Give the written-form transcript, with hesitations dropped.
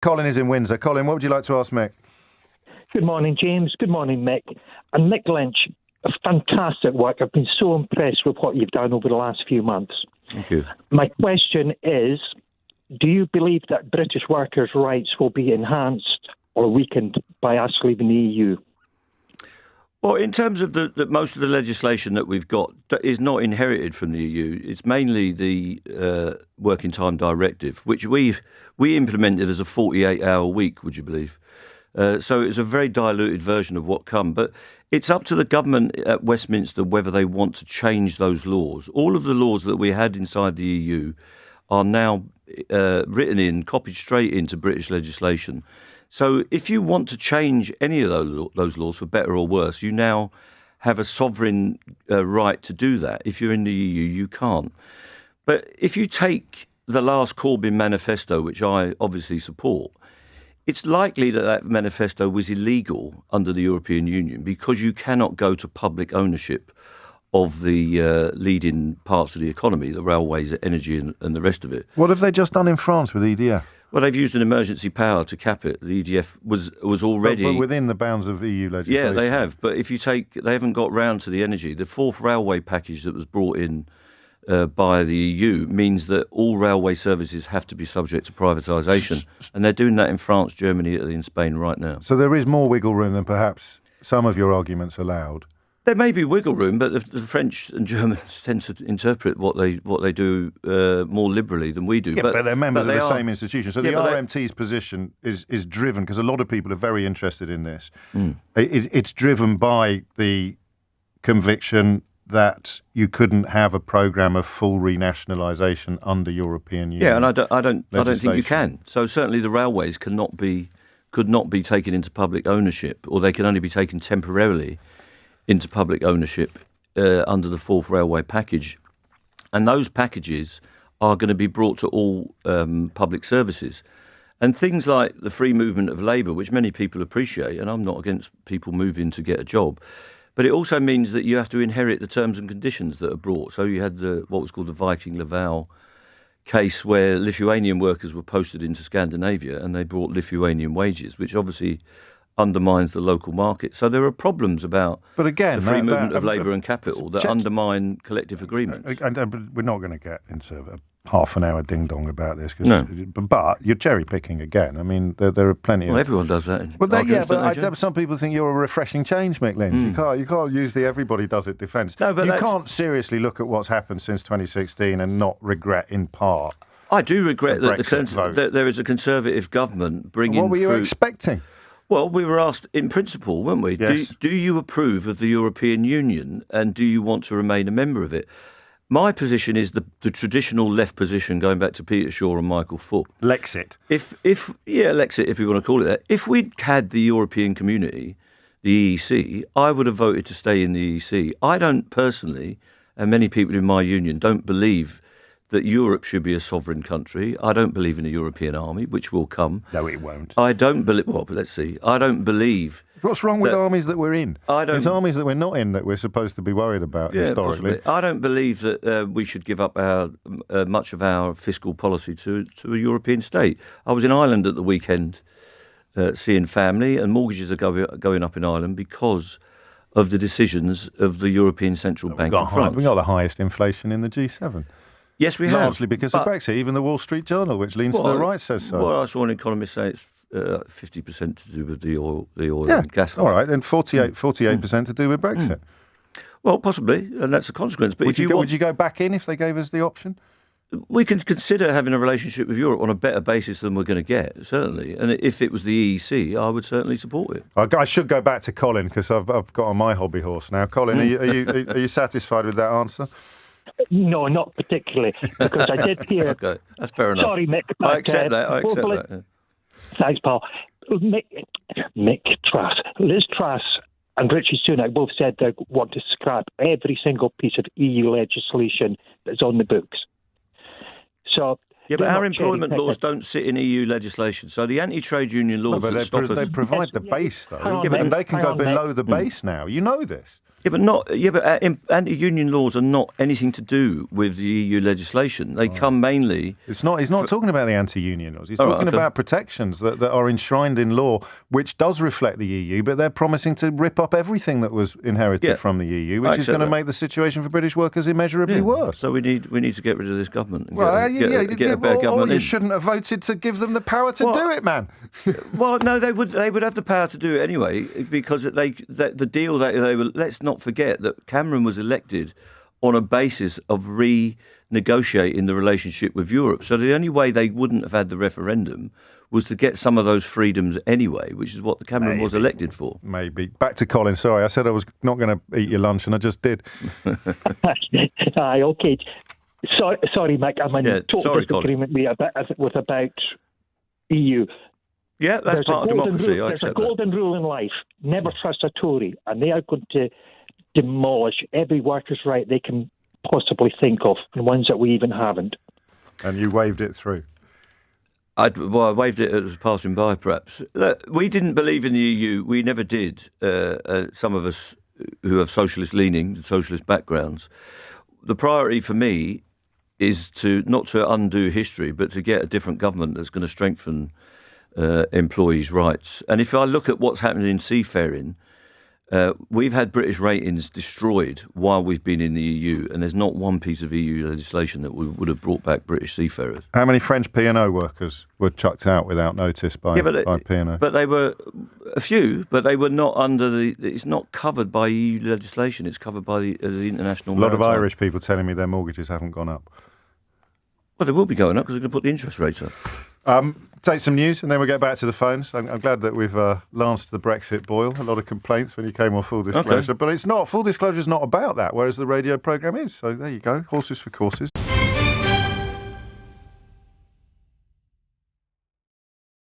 Colin is in Windsor. Colin, what would you like to ask Mick? Good morning, James. Good morning, Mick. And Mick Lynch, fantastic work. I've been so impressed with what you've done over the last few months. Thank you. My question is, do you believe that British workers' rights will be enhanced or weakened by us leaving the EU? Well, in terms of the most of the legislation that we've got that is not inherited from the EU, it's mainly the Working Time Directive, which we implemented as a 48-hour week, would you believe? So it's a very diluted version of what come. But it's up to the government at Westminster whether they want to change those laws. All of the laws that we had inside the EU are now written copied straight into British legislation. So if you want to change any of those laws for better or worse, you now have a sovereign right to do that. If you're in the EU, you can't. But if you take the last Corbyn manifesto, which I obviously support, it's likely that manifesto was illegal under the European Union because you cannot go to public ownership of the leading parts of the economy, the railways, energy and the rest of it. What have they just done in France with EDF? Well, they've used an emergency power to cap it. The EDF was already... But within the bounds of EU legislation. Yeah, they have. But if you they haven't got round to the energy. The fourth railway package that was brought in by the EU means that all railway services have to be subject to privatisation. And they're doing that in France, Germany, Italy and Spain right now. So there is more wiggle room than perhaps some of your arguments allowed. There may be wiggle room, but the French and Germans tend to interpret what they do more liberally than we do. Yeah, but they're members of the same institution. So yeah, the RMT's position is driven, because a lot of people are very interested in this. It's driven by the conviction that you couldn't have a programme of full renationalisation under European Union. Yeah, and I don't think you can. So certainly the railways could not be taken into public ownership, or they can only be taken temporarily into public ownership under the fourth railway package. And those packages are going to be brought to all public services. And things like the free movement of labour, which many people appreciate, and I'm not against people moving to get a job, but it also means that you have to inherit the terms and conditions that are brought. So you had what was called the Viking Laval case, where Lithuanian workers were posted into Scandinavia and they brought Lithuanian wages, which obviously undermines the local market. So there are problems about the free movement of labour and capital that undermine collective agreements. And we're not going to get into a half an hour ding-dong about this. No. But you're cherry-picking again. I mean, there are plenty of... Well, everyone does that. But some people think you're a refreshing change, Mick Lynch. You can't use the everybody does it defence. No, but you can't seriously look at what's happened since 2016 and not regret, in part... I do regret that there is a Conservative government bringing... What were you expecting? Well, we were asked in principle, weren't we? Yes. Do you approve of the European Union and do you want to remain a member of it? My position is the traditional left position, going back to Peter Shaw and Michael Foot. Lexit. Lexit, if we want to call it that. If we'd had the European Community, the EEC, I would have voted to stay in the EEC. I don't personally, and many people in my union, don't believe that Europe should be a sovereign country. I don't believe in a European army, which will come. No, it won't. I don't believe... Well, but let's see. I don't believe... What's wrong with armies that we're in? There's armies that we're not in that we're supposed to be worried about historically. Possibly. I don't believe that we should give up much of our fiscal policy to a European state. I was in Ireland at the weekend seeing family, and mortgages are going up in Ireland because of the decisions of the European Central Bank in France. We've got the highest inflation in the G7. Yes, we have. Largely because of Brexit. Even the Wall Street Journal, which leans to the right, says so. Well, I saw an economist say it's 50% to do with the oil and gas. All right, and 48% to do with Brexit. Well, possibly, and that's a consequence. But would you go back in if they gave us the option? We can consider having a relationship with Europe on a better basis than we're going to get, certainly. And if it was the EEC, I would certainly support it. I should go back to Colin, because I've got on my hobby horse now. Colin, are you satisfied with that answer? No, not particularly, because I did hear... Okay, that's fair enough. Sorry, Mick. I accept that. Yeah. Thanks, Paul. Mick Truss, Liz Truss and Richie Sunak both said they want to scrap every single piece of EU legislation that's on the books. So... Yeah, but our employment laws don't sit in EU legislation. So the anti-trade union laws that stop us... They provide the base, though. And they can go below the base now. You know this. Yeah, but anti-union laws are not anything to do with the EU legislation. They come mainly. He's not talking about the anti-union laws. He's talking about protections that are enshrined in law, which does reflect the EU, but they're promising to rip up everything that was inherited from the EU, which is going to make the situation for British workers immeasurably worse. So we need to get rid of this government. And get a better government. Or you shouldn't have voted to give them the power to do it, man. Well, no, they would have the power to do it anyway, because the deal that they were. Let's not forget that Cameron was elected on a basis of renegotiating the relationship with Europe. So the only way they wouldn't have had the referendum was to get some of those freedoms anyway, which is what the Cameron was elected for. Maybe. Back to Colin. Sorry, I said I was not going to eat your lunch, and I just did. Aye, okay. Sorry, Mick. I'm in total disagreement about EU. Yeah, that's part of democracy. There's a golden rule in life. Never trust a Tory. And they are going to demolish every workers' right they can possibly think of, and ones that we even haven't. And you waved it through. I waved it as passing by, perhaps. We didn't believe in the EU. We never did. Some of us who have socialist leanings and socialist backgrounds. The priority for me is not to undo history, but to get a different government that's going to strengthen employees' rights. And if I look at what's happening in seafaring, we've had British ratings destroyed while we've been in the EU, and there's not one piece of EU legislation that would have brought back British seafarers. How many French P&O workers were chucked out without notice by P&O? But they were a few, but they were not under it's not covered by EU legislation. It's covered by the international. A lot of Irish people telling me their mortgages haven't gone up. Well, they will be going up because they're going to put the interest rates up. Take some news and then we'll get back to the phones. I'm glad that we've lanced the Brexit boil. A lot of complaints when you came on Full Disclosure. Okay. But full disclosure is not about that, whereas the radio programme is. So there you go, horses for courses.